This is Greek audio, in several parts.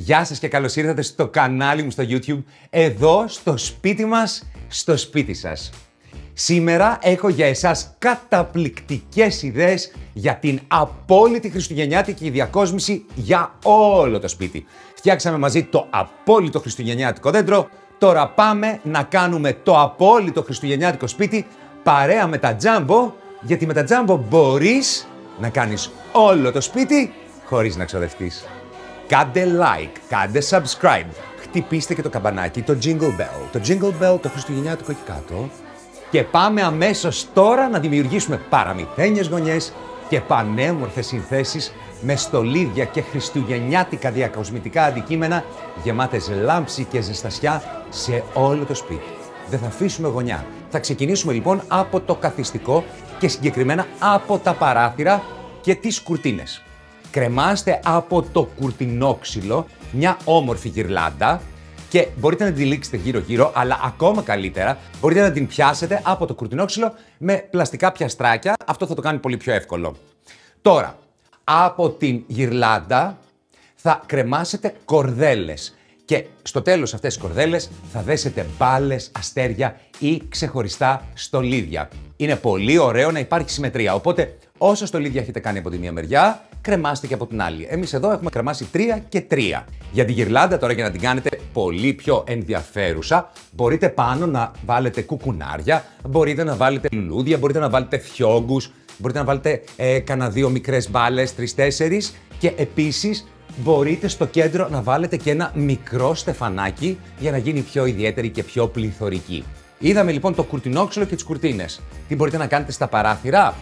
Γεια σας και καλώς ήρθατε στο κανάλι μου στο YouTube, εδώ στο σπίτι μας, στο σπίτι σας. Σήμερα έχω για εσάς καταπληκτικές ιδέες για την απόλυτη χριστουγεννιάτικη διακόσμηση για όλο το σπίτι. Φτιάξαμε μαζί το απόλυτο χριστουγεννιάτικο δέντρο, τώρα πάμε να κάνουμε το απόλυτο χριστουγεννιάτικο σπίτι παρέα με τα Jumbo, γιατί με τα Jumbo μπορείς να κάνεις όλο το σπίτι χωρίς να ξοδευτείς. Κάντε like, κάντε subscribe, χτυπήστε και το καμπανάκι, το jingle bell. Το jingle bell, το χριστουγεννιάτικο εκεί κάτω. Και πάμε αμέσως τώρα να δημιουργήσουμε παραμυθένιες γωνιές και πανέμορφες συνθέσεις με στολίδια και χριστουγεννιάτικα διακοσμητικά αντικείμενα γεμάτες λάμψη και ζεστασιά σε όλο το σπίτι. Δεν θα αφήσουμε γωνιά. Θα ξεκινήσουμε λοιπόν από το καθιστικό και συγκεκριμένα από τα παράθυρα και τις κουρτίνες. Κρεμάστε από το κουρτινόξυλο μια όμορφη γυρλάντα και μπορείτε να την λήξετε γύρω-γύρω, αλλά ακόμα καλύτερα μπορείτε να την πιάσετε από το κουρτινόξυλο με πλαστικά πιαστράκια. Αυτό θα το κάνει πολύ πιο εύκολο. Τώρα, από την γυρλάντα θα κρεμάσετε κορδέλες και στο τέλος αυτές τις κορδέλες θα δέσετε μπάλες, αστέρια ή ξεχωριστά στολίδια. Είναι πολύ ωραίο να υπάρχει συμμετρία, οπότε όσα στολίδια έχετε κάνει από τη μία μεριά, κρεμάστε και από την άλλη. Εμείς εδώ έχουμε κρεμάσει 3 και 3. Για τη γυρλάντα τώρα, για να την κάνετε πολύ πιο ενδιαφέρουσα, μπορείτε πάνω να βάλετε κουκουνάρια, μπορείτε να βάλετε λουλούδια, μπορείτε να βάλετε φιόγκους, μπορείτε να βάλετε κανένα 2 μικρές μπάλες, 3-4 και επίσης μπορείτε στο κέντρο να βάλετε και ένα μικρό στεφανάκι για να γίνει πιο ιδιαίτερη και πιο πληθωρική. Είδαμε λοιπόν το κουρτινόξυλο και τις κουρτίνες. Τι μπορείτε να κάνετε στα παράθυρα?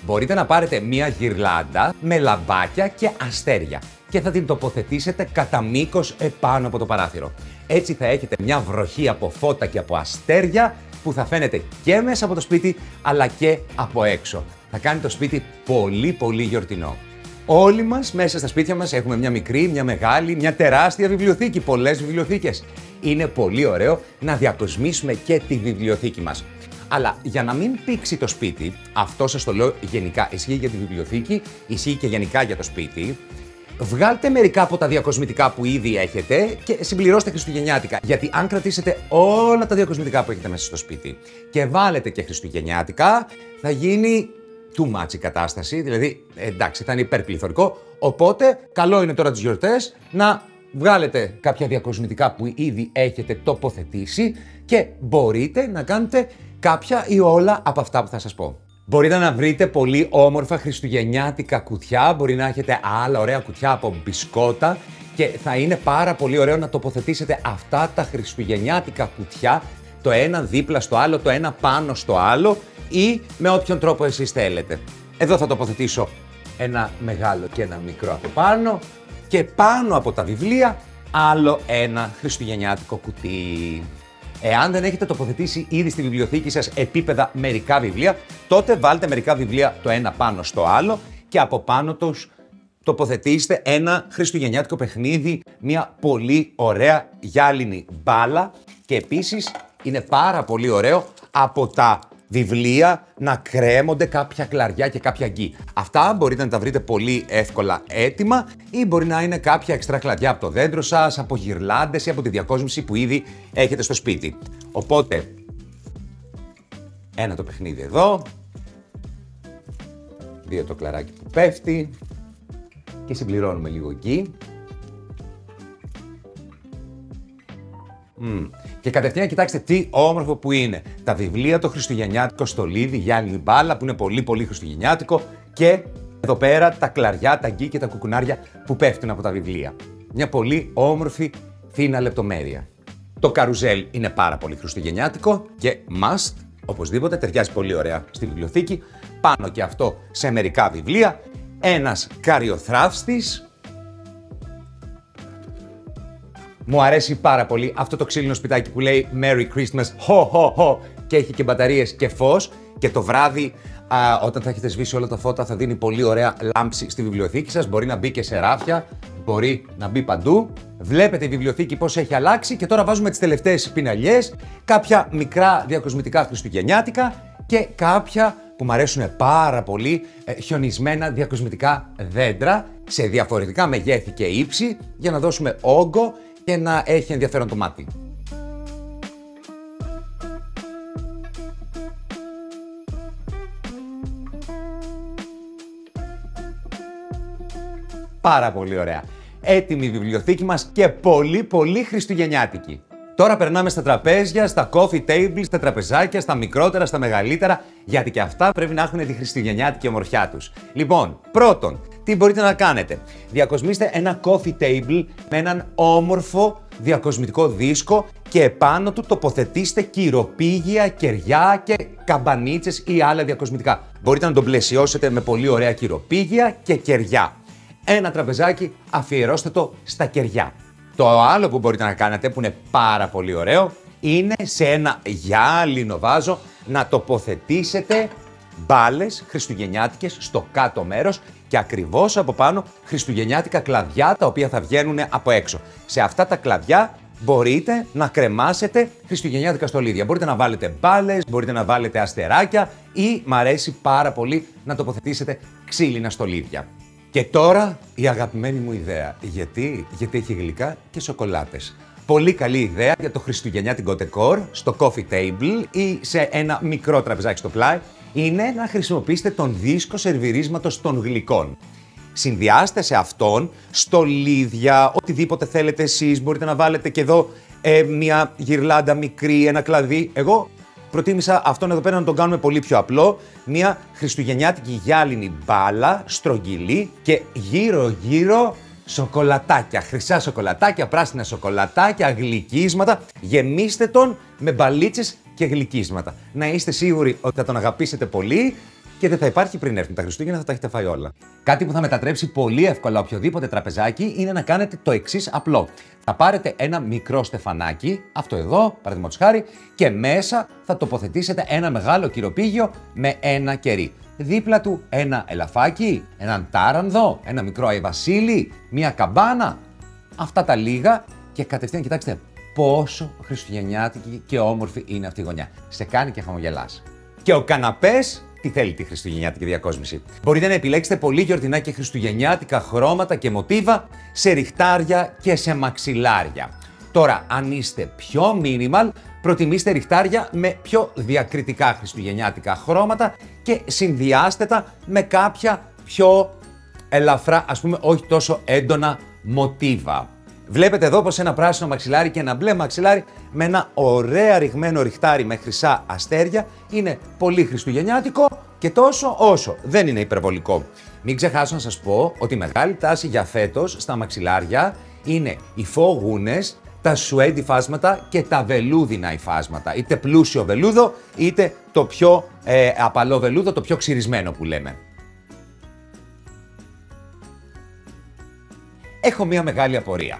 Μπορείτε να πάρετε μία γυρλάντα με λαμπάκια και αστέρια και θα την τοποθετήσετε κατά μήκος επάνω από το παράθυρο. Έτσι θα έχετε μια βροχή από φώτα και από αστέρια που θα φαίνεται και μέσα από το σπίτι αλλά και από έξω. Θα κάνει το σπίτι πολύ γιορτινό. Όλοι μας μέσα στα σπίτια μας έχουμε μια μικρή, μια μεγάλη, μια τεράστια βιβλιοθήκη, πολλές βιβλιοθήκες. Είναι πολύ ωραίο να διακοσμήσουμε και τη βιβλιοθήκη μας. Αλλά για να μην πήξει το σπίτι, αυτό σας το λέω γενικά, ισχύει για τη βιβλιοθήκη, ισχύει και γενικά για το σπίτι, βγάλτε μερικά από τα διακοσμητικά που ήδη έχετε και συμπληρώστε χριστουγεννιάτικα. Γιατί αν κρατήσετε όλα τα διακοσμητικά που έχετε μέσα στο σπίτι και βάλετε και χριστουγεννιάτικα, θα γίνει too much η κατάσταση, δηλαδή εντάξει θα είναι υπερπληθωρικό, οπότε καλό είναι τώρα τις γιορτές να βγάλετε κάποια διακοσμητικά που ήδη έχετε τοποθετήσει και μπορείτε να κάνετε κάποια ή όλα από αυτά που θα σας πω. Μπορείτε να βρείτε πολύ όμορφα χριστουγεννιάτικα κουτιά, μπορεί να έχετε άλλα ωραία κουτιά από μπισκότα και θα είναι πάρα πολύ ωραίο να τοποθετήσετε αυτά τα χριστουγεννιάτικα κουτιά το ένα δίπλα στο άλλο, το ένα πάνω στο άλλο ή με όποιον τρόπο εσείς θέλετε. Εδώ θα τοποθετήσω ένα μεγάλο και ένα μικρό από πάνω και πάνω από τα βιβλία άλλο ένα χριστουγεννιάτικο κουτί. Εάν δεν έχετε τοποθετήσει ήδη στη βιβλιοθήκη σας επίπεδα μερικά βιβλία, τότε βάλτε μερικά βιβλία το ένα πάνω στο άλλο και από πάνω τους τοποθετήστε ένα χριστουγεννιάτικο παιχνίδι, μια πολύ ωραία γυάλινη μπάλα και επίσης είναι πάρα πολύ ωραίο από τα βιβλία να κρέμονται κάποια κλαριά και κάποια γκί. Αυτά μπορείτε να τα βρείτε πολύ εύκολα έτοιμα ή μπορεί να είναι κάποια εξτρά κλαριά από το δέντρο σας, από γυρλάντες ή από τη διακόσμηση που ήδη έχετε στο σπίτι. Οπότε, ένα το παιχνίδι εδώ, 2 το κλαράκι που πέφτει και συμπληρώνουμε λίγο γκί. Και κατευθείαν κοιτάξτε τι όμορφο που είναι. Τα βιβλία, το χριστουγεννιάτικο στολίδι, γυάλινη μπάλα που είναι πολύ χριστουγεννιάτικο και εδώ πέρα τα κλαριά, τα γκί και τα κουκουνάρια που πέφτουν από τα βιβλία. Μια πολύ όμορφη φίνα λεπτομέρεια. Το καρουζέλ είναι πάρα πολύ χριστουγεννιάτικο και must, οπωσδήποτε ταιριάζει πολύ ωραία στη βιβλιοθήκη. Πάνω και αυτό σε μερικά βιβλία. Ένας καριοθράφστης. Μου αρέσει πάρα πολύ αυτό το ξύλινο σπιτάκι που λέει Merry Christmas, ho ho ho και έχει και μπαταρίες και φως και το βράδυ όταν θα έχετε σβήσει όλα τα φώτα θα δίνει πολύ ωραία λάμψη στη βιβλιοθήκη σας, μπορεί να μπει και σε ράφια, μπορεί να μπει παντού. Βλέπετε η βιβλιοθήκη πώς έχει αλλάξει και τώρα βάζουμε τις τελευταίες πιναλιές, κάποια μικρά διακοσμητικά χριστουγεννιάτικα και κάποια που μου αρέσουν πάρα πολύ, χιονισμένα διακοσμητικά δέντρα σε διαφορετικά μεγέθη και ύψη για να δώσουμε όγκο και να έχει ενδιαφέρον το μάτι. Πάρα πολύ ωραία. Έτοιμη η βιβλιοθήκη μας και πολύ χριστουγεννιάτικη. Τώρα περνάμε στα τραπέζια, στα coffee tables, στα τραπεζάκια, στα μικρότερα, στα μεγαλύτερα, γιατί και αυτά πρέπει να έχουν τη χριστουγεννιάτικη ομορφιά τους. Λοιπόν, πρώτον, τι μπορείτε να κάνετε. Διακοσμήστε ένα coffee table με έναν όμορφο διακοσμητικό δίσκο και επάνω του τοποθετήστε κυροπήγια, κεριά και καμπανίτσες ή άλλα διακοσμητικά. Μπορείτε να τον πλαισιώσετε με πολύ ωραία κυροπήγια και κεριά. Ένα τραπεζάκι αφιερώστε το στα κεριά. Το άλλο που μπορείτε να κάνετε, που είναι πάρα πολύ ωραίο, είναι σε ένα γυάλινο βάζο να τοποθετήσετε μπάλες χριστουγεννιάτικες στο κάτω μέρος και ακριβώς από πάνω χριστουγεννιάτικα κλαδιά τα οποία θα βγαίνουν από έξω. Σε αυτά τα κλαδιά μπορείτε να κρεμάσετε χριστουγεννιάτικα στολίδια. Μπορείτε να βάλετε μπάλες, μπορείτε να βάλετε αστεράκια ή μ' αρέσει πάρα πολύ να τοποθετήσετε ξύλινα στολίδια. Και τώρα η αγαπημένη μου ιδέα. Γιατί έχει γλυκά και σοκολάτες. Πολύ καλή ιδέα για το χριστουγεννιάτικο ντεκόρ στο coffee table ή σε ένα μικρό τραπεζάκι στο πλάι είναι να χρησιμοποιήσετε τον δίσκο σερβιρίσματος των γλυκών. Συνδυάστε σε αυτόν στολίδια, οτιδήποτε θέλετε εσείς. Μπορείτε να βάλετε και εδώ μια γυρλάντα μικρή, ένα κλαδί. Εγώ προτίμησα αυτόν εδώ πέρα να τον κάνουμε πολύ πιο απλό. Μια χριστουγεννιάτικη γυάλινη μπάλα, στρογγυλή και γύρω-γύρω σοκολατάκια. Χρυσά σοκολατάκια, πράσινα σοκολατάκια, γλυκίσματα. Γεμίστε τον με μπαλίτσες και γλυκίσματα. Να είστε σίγουροι ότι θα τον αγαπήσετε πολύ και δεν θα υπάρχει πριν έρθουν τα Χριστούγεννα, θα τα έχετε φάει όλα. Κάτι που θα μετατρέψει πολύ εύκολα οποιοδήποτε τραπεζάκι είναι να κάνετε το εξής απλό. Θα πάρετε ένα μικρό στεφανάκι, αυτό εδώ, παραδείγματος χάρη, και μέσα θα τοποθετήσετε ένα μεγάλο κυροπήγιο με ένα κερί. Δίπλα του ένα ελαφάκι, έναν τάρανδο, ένα μικρό αϊβασίλι, μία καμπάνα. Αυτά τα λίγα και κατευθείαν κοιτάξτε πόσο χριστουγεννιάτικη και όμορφη είναι αυτή η γωνιά. Σε κάνει και χαμογελάς. Και ο καναπές, τι θέλει τη χριστουγεννιάτικη διακόσμηση. Μπορείτε να επιλέξετε πολύ γιορτινά και χριστουγεννιάτικα χρώματα και μοτίβα σε ριχτάρια και σε μαξιλάρια. Τώρα, αν είστε πιο minimal, προτιμήστε ριχτάρια με πιο διακριτικά χριστουγεννιάτικα χρώματα και συνδυάστε τα με κάποια πιο ελαφρά, ας πούμε, όχι τόσο έντονα μοτίβα. Βλέπετε εδώ πως ένα πράσινο μαξιλάρι και ένα μπλε μαξιλάρι με ένα ωραία ρηγμένο ριχτάρι με χρυσά αστέρια είναι πολύ χριστουγεννιάτικο και τόσο όσο δεν είναι υπερβολικό. Μην ξεχάσω να σας πω ότι η μεγάλη τάση για φέτος στα μαξιλάρια είναι οι φωγούνες, τα σουέντι υφάσματα και τα βελούδινα υφάσματα. Είτε πλούσιο βελούδο, είτε το πιο απαλό βελούδο, το πιο ξυρισμένο που λέμε. Έχω μία μεγάλη απορία.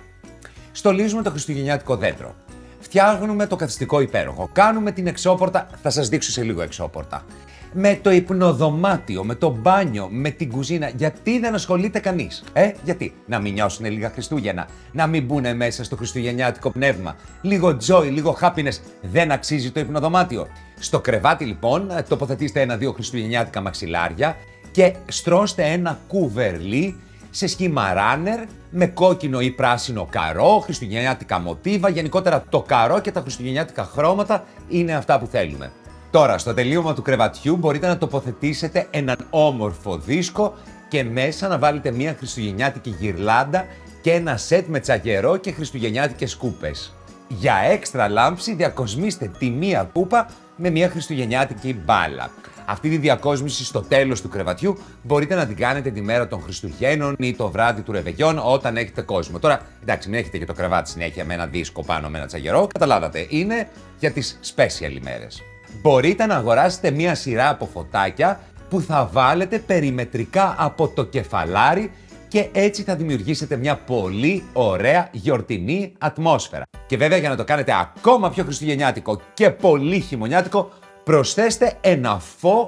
Στολίζουμε το χριστουγεννιάτικο δέντρο. Φτιάχνουμε το καθιστικό υπέροχο. Κάνουμε την εξώπορτα, θα σας δείξω σε λίγο εξώπορτα. Με το υπνοδωμάτιο, με το μπάνιο, με την κουζίνα. Γιατί δεν ασχολείται κανείς? Γιατί? Να μην νιώσουν λίγα Χριστούγεννα, να μην μπουν μέσα στο χριστουγεννιάτικο πνεύμα. Λίγο joy, λίγο happiness. Δεν αξίζει το υπνοδωμάτιο? Στο κρεβάτι λοιπόν τοποθετήστε ένα-δύο χριστουγεννιάτικα μαξιλάρια και στρώστε ένα κουβερλί σε σχήμα runner με κόκκινο ή πράσινο καρό, χριστουγεννιάτικα μοτίβα. Γενικότερα το καρό και τα χριστουγεννιάτικα χρώματα είναι αυτά που θέλουμε. Τώρα, στο τελείωμα του κρεβατιού μπορείτε να τοποθετήσετε έναν όμορφο δίσκο και μέσα να βάλετε μια χριστουγεννιάτικη γυρλάντα και ένα σετ με τσαγερό και χριστουγεννιάτικες κούπες. Για έξτρα λάμψη διακοσμήστε τη μία κούπα με μια χριστουγεννιάτικη μπάλα. Αυτή τη διακόσμηση στο τέλος του κρεβατιού μπορείτε να την κάνετε τη μέρα των Χριστουγέννων ή το βράδυ του Ρεβεγιόν όταν έχετε κόσμο. Τώρα, εντάξει, μην έχετε και το κρεβάτι συνέχεια με ένα δίσκο πάνω με ένα τσαγερό, καταλάβατε, είναι για τις special ημέρες. Μπορείτε να αγοράσετε μία σειρά από φωτάκια που θα βάλετε περιμετρικά από το κεφαλάρι και έτσι θα δημιουργήσετε μια πολύ ωραία γιορτινή ατμόσφαιρα. Και βέβαια για να το κάνετε ακόμα πιο χριστουγεννιάτικο και πολύ χειμωνιάτικο, προσθέστε ένα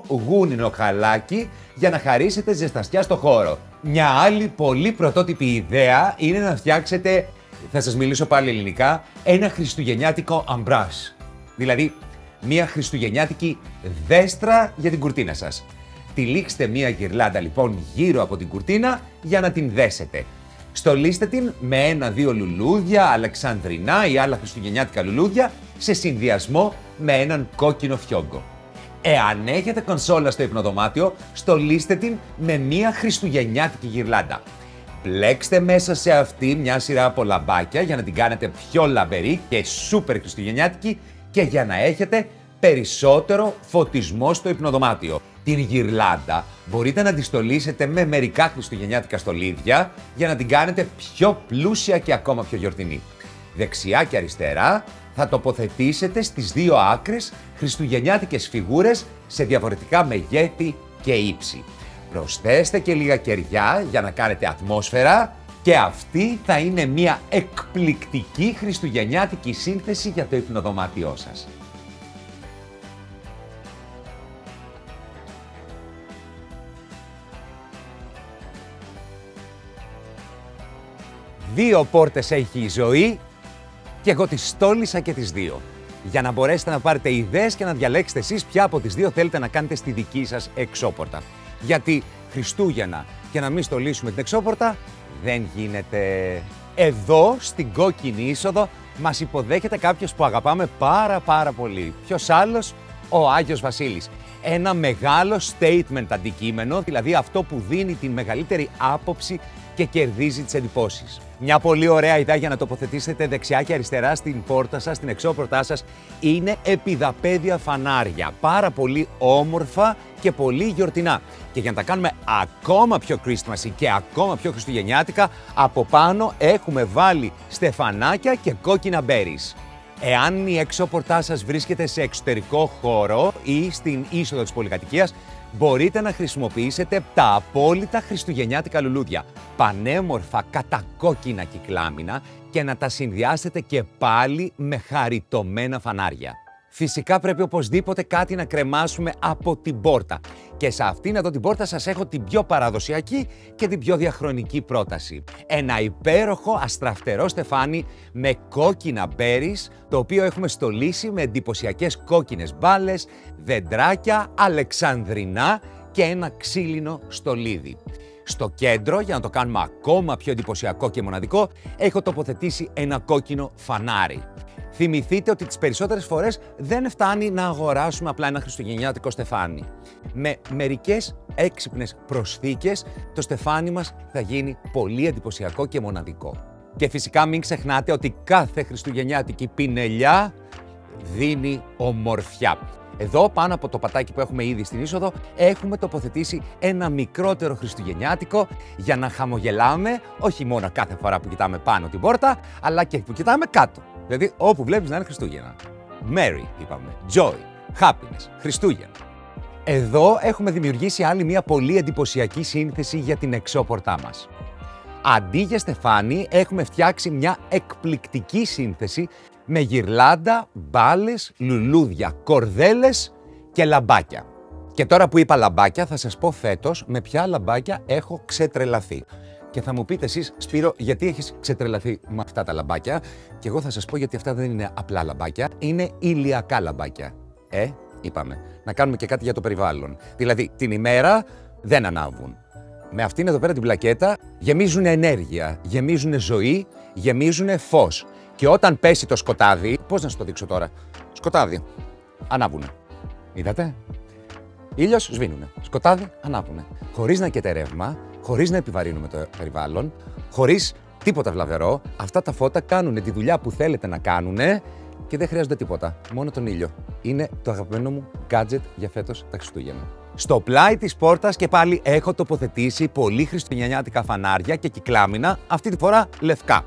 γούνινο χαλάκι για να χαρίσετε ζεστασιά στο χώρο. Μια άλλη πολύ πρωτότυπη ιδέα είναι να φτιάξετε, θα σας μιλήσω πάλι ελληνικά, ένα χριστουγεννιάτικο αμπράζ. Δηλαδή, μια χριστουγεννιάτικη δέστρα για την κουρτίνα σας. Τυλίξτε μια γυρλάντα λοιπόν γύρω από την κουρτίνα για να την δέσετε. Στολίστε την με 1-2 λουλούδια, αλεξανδρινά ή άλλα χριστουγεννιάτικα λουλούδια σε συνδυασμό με έναν κόκκινο φιόγκο. Εάν έχετε κονσόλα στο υπνοδωμάτιο, στολίστε την με μια χριστουγεννιάτικη γυρλάντα. Πλέξτε μέσα σε αυτή μια σειρά από λαμπάκια για να την κάνετε πιο λαμπερή και σούπερ χριστουγεννιάτικη και για να έχετε περισσότερο φωτισμό στο υπνοδωμάτιο. Την γυρλάντα μπορείτε να τη στολίσετε με μερικά χριστουγεννιάτικα στολίδια για να την κάνετε πιο πλούσια και ακόμα πιο γιορτινή. Δεξιά και αριστερά θα τοποθετήσετε στις δύο άκρες χριστουγεννιάτικες φιγούρες σε διαφορετικά μεγέθη και ύψη. Προσθέστε και λίγα κεριά για να κάνετε ατμόσφαιρα και αυτή θα είναι μια εκπληκτική χριστουγεννιάτικη σύνθεση για το υπνοδωμάτιό σας. Δύο πόρτες έχει η ζωή και εγώ τις στόλισα και τις δύο. Για να μπορέσετε να πάρετε ιδέες και να διαλέξετε εσείς ποια από τις δύο θέλετε να κάνετε στη δική σας εξώπορτα. Γιατί Χριστούγεννα και να μην στολίσουμε την εξώπορτα δεν γίνεται. Εδώ στην κόκκινη είσοδο μας υποδέχεται κάποιος που αγαπάμε πάρα πολύ. Ποιος άλλος? Ο Άγιος Βασίλης. Ένα μεγάλο statement αντικείμενο, δηλαδή αυτό που δίνει την μεγαλύτερη άποψη και κερδίζει τις εντυπώσεις. Μια πολύ ωραία ιδέα για να τοποθετήσετε δεξιά και αριστερά στην πόρτα σας, στην εξώπορτά σας, είναι επιδαπέδια φανάρια. Πάρα πολύ όμορφα και πολύ γιορτινά. Και για να τα κάνουμε ακόμα πιο Christmasy και ακόμα πιο χριστουγεννιάτικα, από πάνω έχουμε βάλει στεφανάκια και κόκκινα berries. Εάν η εξώπορτά σας βρίσκεται σε εξωτερικό χώρο ή στην είσοδο της πολυκατοικίας, μπορείτε να χρησιμοποιήσετε τα απόλυτα χριστουγεννιάτικα λουλούδια, πανέμορφα κατακόκκινα κυκλάμινα και να τα συνδυάσετε και πάλι με χαριτωμένα φανάρια. Φυσικά πρέπει οπωσδήποτε κάτι να κρεμάσουμε από την πόρτα. Και σε αυτήν εδώ την πόρτα σας έχω την πιο παραδοσιακή και την πιο διαχρονική πρόταση. Ένα υπέροχο αστραφτερό στεφάνι με κόκκινα berries, το οποίο έχουμε στολίσει με εντυπωσιακές κόκκινες μπάλες, δεντράκια, αλεξανδρινά και ένα ξύλινο στολίδι. Στο κέντρο, για να το κάνουμε ακόμα πιο εντυπωσιακό και μοναδικό, έχω τοποθετήσει ένα κόκκινο φανάρι. Θυμηθείτε ότι τις περισσότερες φορές δεν φτάνει να αγοράσουμε απλά ένα χριστουγεννιάτικο στεφάνι. Με μερικές έξυπνες προσθήκες, το στεφάνι μας θα γίνει πολύ εντυπωσιακό και μοναδικό. Και φυσικά μην ξεχνάτε ότι κάθε χριστουγεννιάτικη πινελιά δίνει ομορφιά. Εδώ πάνω από το πατάκι που έχουμε ήδη στην είσοδο έχουμε τοποθετήσει ένα μικρότερο χριστουγεννιάτικο για να χαμογελάμε όχι μόνο κάθε φορά που κοιτάμε πάνω την πόρτα, αλλά και που κοιτάμε κάτω. Δηλαδή όπου βλέπεις να είναι Χριστούγεννα. Merry είπαμε, Joy, Happiness, Χριστούγεννα. Εδώ έχουμε δημιουργήσει άλλη μια πολύ εντυπωσιακή σύνθεση για την εξώπορτά μας. Αντί για στεφάνι έχουμε φτιάξει μια εκπληκτική σύνθεση με γυρλάντα, μπάλες, λουλούδια, κορδέλες και λαμπάκια. Και τώρα που είπα λαμπάκια θα σας πω φέτος με ποια λαμπάκια έχω ξετρελαθεί. Και θα μου πείτε εσείς, Σπύρο, γιατί έχεις ξετρελαθεί με αυτά τα λαμπάκια? Και εγώ θα σας πω γιατί αυτά δεν είναι απλά λαμπάκια, είναι ηλιακά λαμπάκια. Είπαμε, να κάνουμε και κάτι για το περιβάλλον. Δηλαδή, την ημέρα δεν ανάβουν. Με αυτήν εδώ πέρα την πλακέτα γεμίζουν ενέργεια, γεμίζουν ζωή, γεμίζουν φως. Και όταν πέσει το σκοτάδι, πώς να σου το δείξω τώρα, σκοτάδι, ανάβουνε. Είδατε? Ήλιος, σβήνουνε. Σκοτάδι, ανάβουνε. Χωρίς να καίτε ρεύμα, χωρίς να επιβαρύνουμε το περιβάλλον, χωρίς τίποτα βλαβερό, αυτά τα φώτα κάνουν τη δουλειά που θέλετε να κάνουνε και δεν χρειάζονται τίποτα. Μόνο τον ήλιο. Είναι το αγαπημένο μου gadget για φέτος τα Χριστούγεννα. Στο πλάι της πόρτας και πάλι έχω τοποθετήσει πολύ χριστουγεννιάτικα φανάρια και κυκλάμινα, αυτή τη φορά λευκά.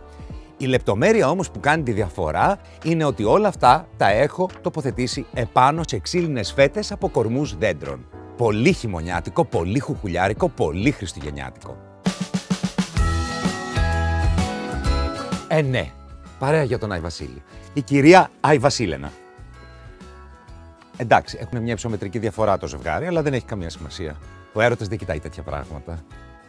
Η λεπτομέρεια όμως που κάνει τη διαφορά είναι ότι όλα αυτά τα έχω τοποθετήσει επάνω σε ξύλινες φέτες από κορμούς δέντρων. Πολύ χειμωνιάτικο, πολύ χουχουλιάρικο, πολύ χριστουγεννιάτικο. Ναι, παρέα για τον Άι Βασίλη. Η κυρία Άι Βασίλενα. Εντάξει, έχουν μια υψομετρική διαφορά το ζευγάρι, αλλά δεν έχει καμία σημασία. Ο έρωτας δεν κοιτάει τέτοια πράγματα.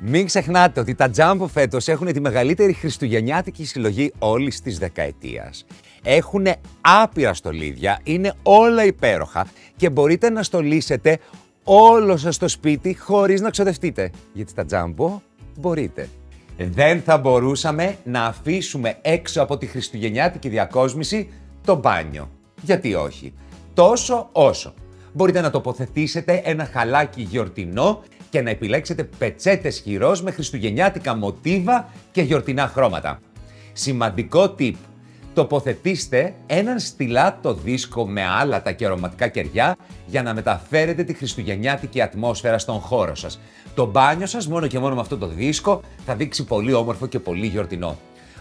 Μην ξεχνάτε ότι τα Jumbo φέτος έχουν τη μεγαλύτερη χριστουγεννιάτικη συλλογή όλης της δεκαετίας. Έχουν άπειρα στολίδια, είναι όλα υπέροχα και μπορείτε να στολίσετε όλο σας το σπίτι χωρίς να ξοδευτείτε. Γιατί στα Jumbo μπορείτε. Δεν θα μπορούσαμε να αφήσουμε έξω από τη χριστουγεννιάτικη διακόσμηση το μπάνιο. Γιατί όχι. Τόσο όσο. Μπορείτε να τοποθετήσετε ένα χαλάκι γιορτινό και να επιλέξετε πετσέτες χειρός με χριστουγεννιάτικα μοτίβα και γιορτινά χρώματα. Σημαντικό tip. Τοποθετήστε έναν στιλάτο δίσκο με άλατα και αρωματικά κεριά για να μεταφέρετε τη χριστουγεννιάτικη ατμόσφαιρα στον χώρο σας. Το μπάνιο σας μόνο και μόνο με αυτό το δίσκο θα δείξει πολύ όμορφο και πολύ γιορτινό.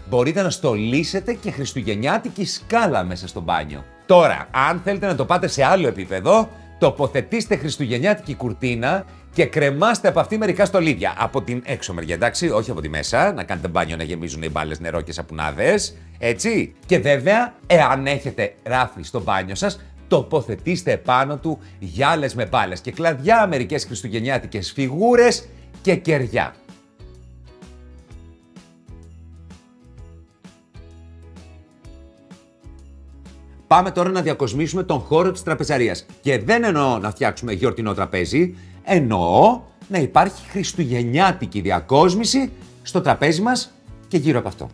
Μπορείτε να στολίσετε και χριστουγεννιάτικη σκάλα μέσα στο μπάνιο. Τώρα, αν θέλετε να το πάτε σε άλλο επίπεδο, τοποθετήστε χριστουγεννιάτικη κουρτίνα και κρεμάστε από αυτή μερικά στολίδια. Από την έξω μεριά, εντάξει, όχι από τη μέσα, να κάνετε μπάνιο να γεμίζουν οι μπάλες νερό και σαπουνάδες, έτσι. Και βέβαια, εάν έχετε ράφι στο μπάνιο σας, τοποθετήστε επάνω του γυάλες με μπάλες και κλαδιά, μερικές χριστουγεννιάτικες φιγούρες και κεριά. Πάμε τώρα να διακοσμήσουμε τον χώρο της τραπεζαρίας. Και δεν εννοώ να φτιάξουμε γιορτινό τραπέζι, εννοώ να υπάρχει χριστουγεννιάτικη διακόσμηση στο τραπέζι μας και γύρω από αυτό.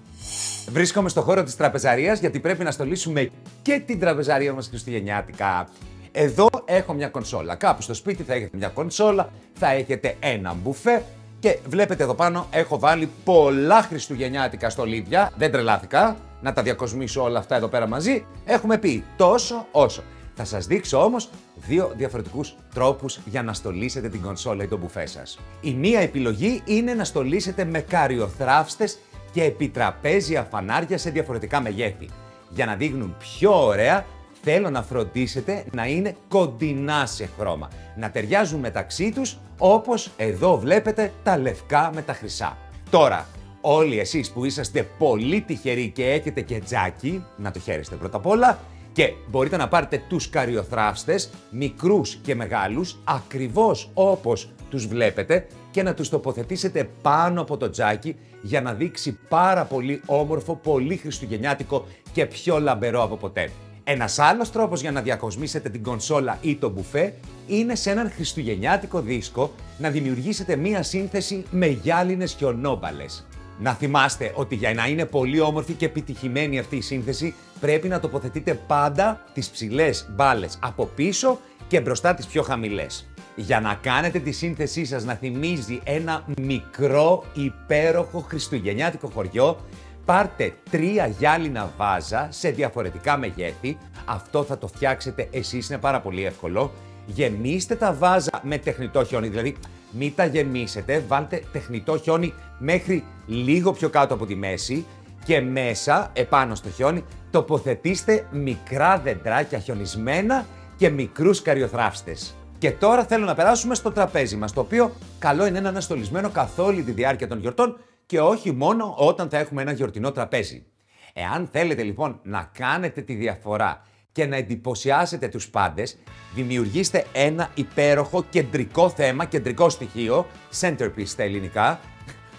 Βρίσκομαι στο χώρο της τραπεζαρίας γιατί πρέπει να στολίσουμε και την τραπεζαρία μας χριστουγεννιάτικα. Εδώ έχω μια κονσόλα. Κάπου στο σπίτι θα έχετε μια κονσόλα, θα έχετε ένα μπουφέ και βλέπετε εδώ πάνω έχω βάλει πολλά χριστουγεννιάτικα στολίδια. Δεν τρελάθηκα να τα διακοσμήσω όλα αυτά εδώ πέρα μαζί. Έχουμε πει τόσο όσο. Θα σας δείξω όμως δύο διαφορετικούς τρόπους για να στολίσετε την κονσόλα ή το μπουφέ σας. Η μία επιλογή είναι να στολίσετε με καριοθράφστες και επιτραπέζια φανάρια σε διαφορετικά μεγέθη. Για να δείχνουν πιο ωραία, θέλω να φροντίσετε να είναι κοντινά σε χρώμα. Να ταιριάζουν μεταξύ τους, όπως εδώ βλέπετε τα λευκά με τα χρυσά. Τώρα, όλοι εσείς που είσαστε πολύ τυχεροί και έχετε και τζάκι, να το χαίρεστε πρώτα απ' όλα, και μπορείτε να πάρετε τους καριοθράφστες, μικρούς και μεγάλους, ακριβώς όπως τους βλέπετε και να τους τοποθετήσετε πάνω από το τζάκι για να δείξει πάρα πολύ όμορφο, πολύ χριστουγεννιάτικο και πιο λαμπερό από ποτέ. Ένας άλλος τρόπος για να διακοσμήσετε την κονσόλα ή το μπουφέ είναι σε έναν χριστουγεννιάτικο δίσκο να δημιουργήσετε μία σύνθεση με γυάλινες χιονόμπαλες. Να θυμάστε ότι για να είναι πολύ όμορφη και επιτυχημένη αυτή η σύνθεση πρέπει να τοποθετείτε πάντα τις ψηλές μπάλες από πίσω και μπροστά τις πιο χαμηλές. Για να κάνετε τη σύνθεσή σας να θυμίζει ένα μικρό υπέροχο χριστουγεννιάτικο χωριό, πάρτε 3 γυάλινα βάζα σε διαφορετικά μεγέθη. Αυτό θα το φτιάξετε εσείς, είναι πάρα πολύ εύκολο. Γεμίστε τα βάζα με τεχνητό χιόνι, δηλαδή μην τα γεμίσετε, βάλτε τεχνητό χιόνι μέχρι λίγο πιο κάτω από τη μέση και μέσα, επάνω στο χιόνι, τοποθετήστε μικρά δεντράκια χιονισμένα και μικρούς καριοθράφστες. Και τώρα θέλω να περάσουμε στο τραπέζι μας, το οποίο καλό είναι να είναι στολισμένο καθ' όλη τη διάρκεια των γιορτών και όχι μόνο όταν θα έχουμε ένα γιορτινό τραπέζι. Εάν θέλετε λοιπόν να κάνετε τη διαφορά και να εντυπωσιάσετε τους πάντες, δημιουργήστε ένα υπέροχο κεντρικό θέμα, κεντρικό στοιχείο, centerpiece στα ελληνικά,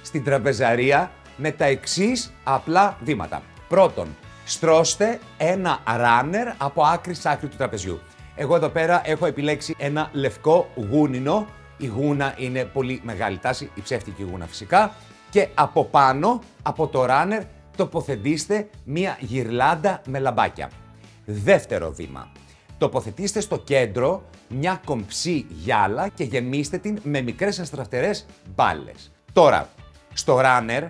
στην τραπεζαρία με τα εξής απλά βήματα. Πρώτον, στρώστε ένα runner από άκρη σ' άκρη του τραπεζιού. Εγώ εδώ πέρα έχω επιλέξει ένα λευκό γούνινο. Η γούνα είναι πολύ μεγάλη τάση, η ψεύτικη γούνα φυσικά. Και από πάνω, από το runner, τοποθετήστε μία γυρλάντα με λαμπάκια. Δεύτερο βήμα. Τοποθετήστε στο κέντρο μια κομψή γυάλα και γεμίστε την με μικρές αστραφτερές μπάλες. Τώρα, στο runner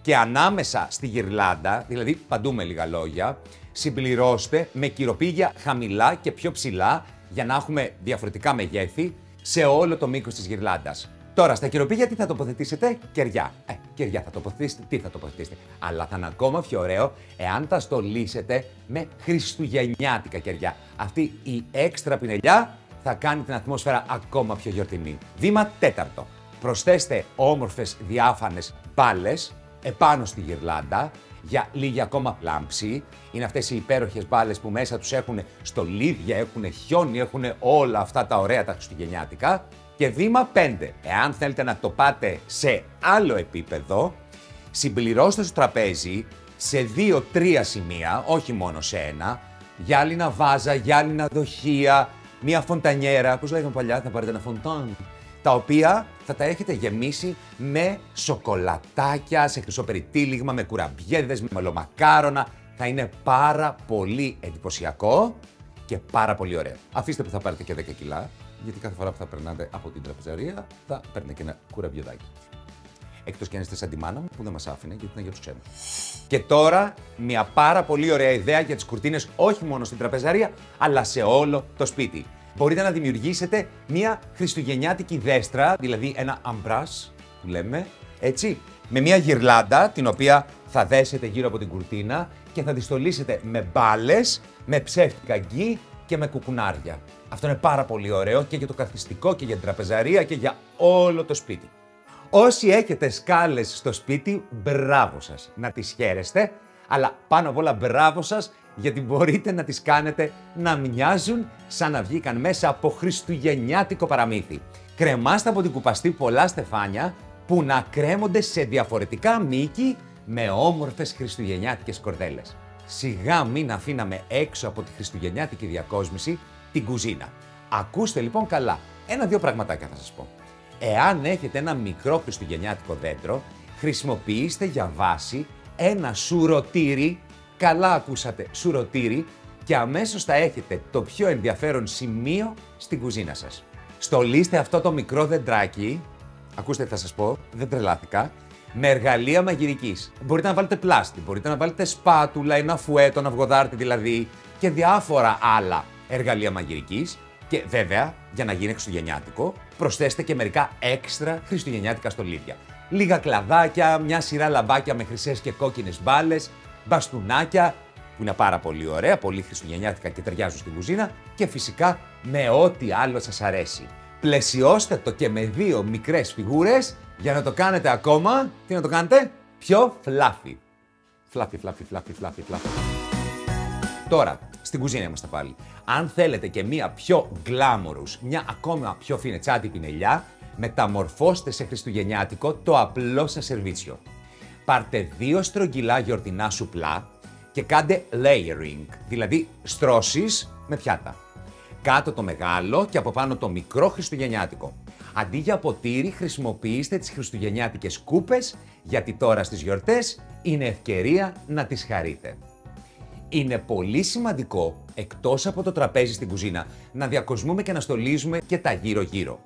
και ανάμεσα στη γυρλάντα, δηλαδή παντού με λίγα λόγια, συμπληρώστε με κυροπήγια χαμηλά και πιο ψηλά για να έχουμε διαφορετικά μεγέθη σε όλο το μήκος της γυρλάντας. Τώρα, στα κυροπήγια τι θα τοποθετήσετε? Κεριά. Κεριά θα τοποθετήσετε, τι θα τοποθετήσετε. Αλλά θα είναι ακόμα πιο ωραίο εάν τα στολίσετε με χριστουγεννιάτικα κεριά. Αυτή η έξτρα πινελιά θα κάνει την ατμόσφαιρα ακόμα πιο γιορτινή. Βήμα τέταρτο. Προσθέστε όμορφες διάφανες μπάλες επάνω στη γυρλάντα για λίγη ακόμα λάμψη. Είναι αυτές οι υπέροχες μπάλες που μέσα τους έχουν στολίδια, έχουν χιόνι, έχουν όλα αυτά τα ωραία τα χριστουγεννιάτικα. Και βήμα 5. Εάν θέλετε να το πάτε σε άλλο επίπεδο, συμπληρώστε στο τραπέζι σε 2-3 σημεία, όχι μόνο σε ένα, γυάλινα βάζα, γυάλινα δοχεία, μία φοντανιέρα, πώς λέγαμε παλιά, θα πάρετε ένα φοντάν, τα οποία θα τα έχετε γεμίσει με σοκολατάκια, σε χρυσό περιτύλιγμα, με κουραμπιέδες, με μελομακάρονα. Θα είναι πάρα πολύ εντυπωσιακό και πάρα πολύ ωραίο. Αφήστε που θα πάρετε και 10 κιλά, γιατί κάθε φορά που θα περνάτε από την τραπεζαρία θα παίρνετε και ένα κουραμπιεδάκι. Εκτός και αν είστε σαν τη μάνα μου που δεν μας άφηνε, γιατί είναι για τους ξένους. Και τώρα, μια πάρα πολύ ωραία ιδέα για τις κουρτίνες, όχι μόνο στην τραπεζαρία, αλλά σε όλο το σπίτι. Μπορείτε να δημιουργήσετε μια χριστουγεννιάτικη δέστρα, δηλαδή ένα αμπράς, που λέμε, έτσι, με μια γυρλάντα, την οποία θα δέσετε γύρω από την κουρτίνα και θα τη στολίσετε με μπάλες, με ψεύτικα γκί και με κουκουνάρια. Αυτό είναι πάρα πολύ ωραίο και για το καθιστικό και για την τραπεζαρία και για όλο το σπίτι. Όσοι έχετε σκάλες στο σπίτι, μπράβο σας, να τις χαίρεστε, αλλά πάνω απ' όλα μπράβο σας, γιατί μπορείτε να τις κάνετε να μοιάζουν σαν να βγήκαν μέσα από χριστουγεννιάτικο παραμύθι. Κρεμάστε από την κουπαστή πολλά στεφάνια που να κρέμονται σε διαφορετικά μήκη με όμορφες χριστουγεννιάτικες κορδέλες. Σιγά μην αφήναμε έξω από τη χριστουγεννιάτικη διακόσμηση την κουζίνα. Ακούστε λοιπόν καλά, 1-2 πραγματάκια θα σας πω. Εάν έχετε ένα μικρό χριστουγεννιάτικο δέντρο, χρησιμοποιήστε για βάση ένα σουρωτήρι, καλά ακούσατε, σουρωτήρι, και αμέσως θα έχετε το πιο ενδιαφέρον σημείο στην κουζίνα σας. Στολίστε αυτό το μικρό δεντράκι, ακούστε τι θα σας πω, δεν τρελάθηκα, με εργαλεία μαγειρικής. Μπορείτε να βάλετε πλάστη, μπορείτε να βάλετε σπάτουλα, ένα φουέτο, ένα αυγοδάρτη δηλαδή και διάφορα άλλα εργαλεία μαγειρικής. Και βέβαια, για να γίνει χριστουγεννιάτικο, προσθέστε και μερικά έξτρα χριστουγεννιάτικα στολίδια. Λίγα κλαδάκια, μια σειρά λαμπάκια με χρυσές και κόκκινες μπάλες, μπαστούνάκια, που είναι πάρα πολύ ωραία, πολύ χριστουγεννιάτικα και ταιριάζουν στην κουζίνα, και φυσικά με ό,τι άλλο σας αρέσει. Πλαισιώστε το και με 2 μικρές φιγούρες για να το κάνετε ακόμα, τι να το κάνετε, πιο φλάφι. Φλάφι. Τώρα, στην κουζίνα είμαστε πάλι. Αν θέλετε και μία πιο glamorous, μια ακόμα πιο φινετσάτη πινελιά, μεταμορφώστε σε χριστουγεννιάτικο το απλό σας σερβίτσιο. Πάρτε 2 στρογγυλά γιορτινά σουπλά και κάντε layering, δηλαδή στρώσεις με πιάτα. Κάτω το μεγάλο και από πάνω το μικρό χριστουγεννιάτικο. Αντί για ποτήρι, χρησιμοποιήστε τις χριστουγεννιάτικες κούπες, γιατί τώρα στις γιορτές είναι ευκαιρία να τις χαρείτε. Είναι πολύ σημαντικό, εκτός από το τραπέζι στην κουζίνα, να διακοσμούμε και να στολίζουμε και τα γύρω-γύρω.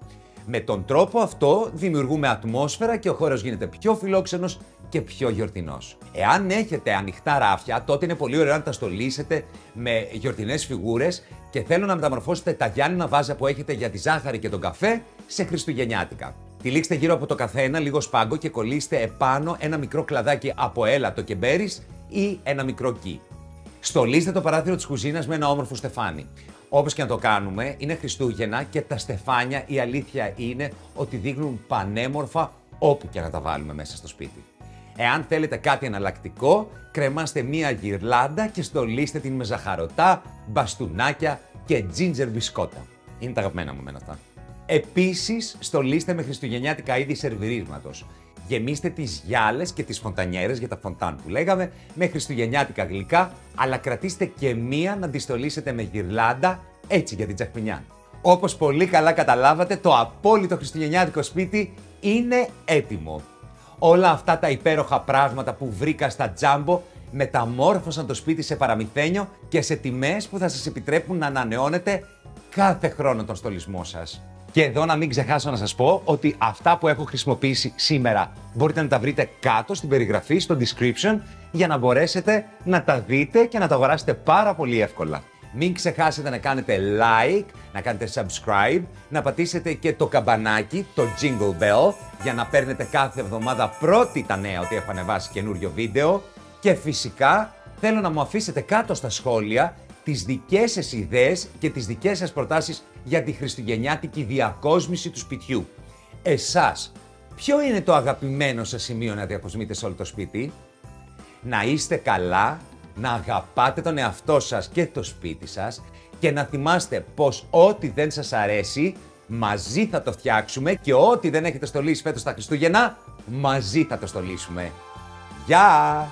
Με τον τρόπο αυτό δημιουργούμε ατμόσφαιρα και ο χώρος γίνεται πιο φιλόξενος και πιο γιορτινός. Εάν έχετε ανοιχτά ράφια, τότε είναι πολύ ωραίο να τα στολίσετε με γιορτινές φιγούρες και θέλω να μεταμορφώσετε τα γυάλινα βάζα που έχετε για τη ζάχαρη και τον καφέ σε χριστουγεννιάτικα. Τυλίξτε γύρω από το καθένα λίγο σπάγκο και κολλήστε επάνω ένα μικρό κλαδάκι από έλατο και μπέρις ή ένα μικρό γκί. Στολίστε το παράθυρο της κουζίνας με ένα όμορφο στεφάνι. Όπως και να το κάνουμε, είναι Χριστούγεννα και τα στεφάνια, η αλήθεια είναι ότι δείχνουν πανέμορφα όπου και να τα βάλουμε μέσα στο σπίτι. Εάν θέλετε κάτι εναλλακτικό, κρεμάστε μία γυρλάντα και στολίστε την με ζαχαρωτά, μπαστούνάκια και ginger μπισκότα. Είναι τα αγαπημένα μου εμένα αυτά. Επίσης, στολίστε με χριστουγεννιάτικα είδη σερβιρίσματος. Γεμίστε τις γυάλες και τις φοντανιέρες για τα φοντάν που λέγαμε με χριστουγεννιάτικα γλυκά, αλλά κρατήστε και μία να τη στολίσετε με γυρλάντα, έτσι για την τσαχπινιά. Όπως πολύ καλά καταλάβατε, το απόλυτο χριστουγεννιάτικο σπίτι είναι έτοιμο. Όλα αυτά τα υπέροχα πράγματα που βρήκα στα Jumbo μεταμόρφωσαν το σπίτι σε παραμυθένιο και σε τιμές που θα σας επιτρέπουν να ανανεώνετε κάθε χρόνο τον στολισμό σας. Και εδώ να μην ξεχάσω να σας πω ότι αυτά που έχω χρησιμοποιήσει σήμερα μπορείτε να τα βρείτε κάτω στην περιγραφή, στο description, για να μπορέσετε να τα δείτε και να τα αγοράσετε πάρα πολύ εύκολα. Μην ξεχάσετε να κάνετε like, να κάνετε subscribe, να πατήσετε και το καμπανάκι, το jingle bell, για να παίρνετε κάθε εβδομάδα πρώτη τα νέα ότι έχω ανεβάσει καινούριο βίντεο. Και φυσικά θέλω να μου αφήσετε κάτω στα σχόλια τις δικές σας ιδέες και τις δικές σας προτάσεις για τη χριστουγεννιάτικη διακόσμηση του σπιτιού. Εσάς, ποιο είναι το αγαπημένο σας σημείο να διακοσμείτε σε όλο το σπίτι? Να είστε καλά, να αγαπάτε τον εαυτό σας και το σπίτι σας και να θυμάστε πως ό,τι δεν σας αρέσει Μαζί θα το φτιάξουμε και ό,τι δεν έχετε στολίσει φέτος τα Χριστούγεννα, μαζί θα το στολίσουμε. Γεια!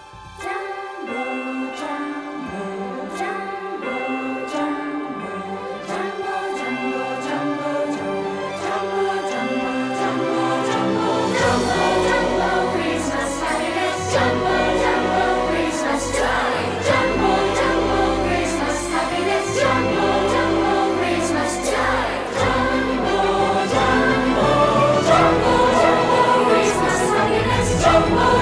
Jumbo,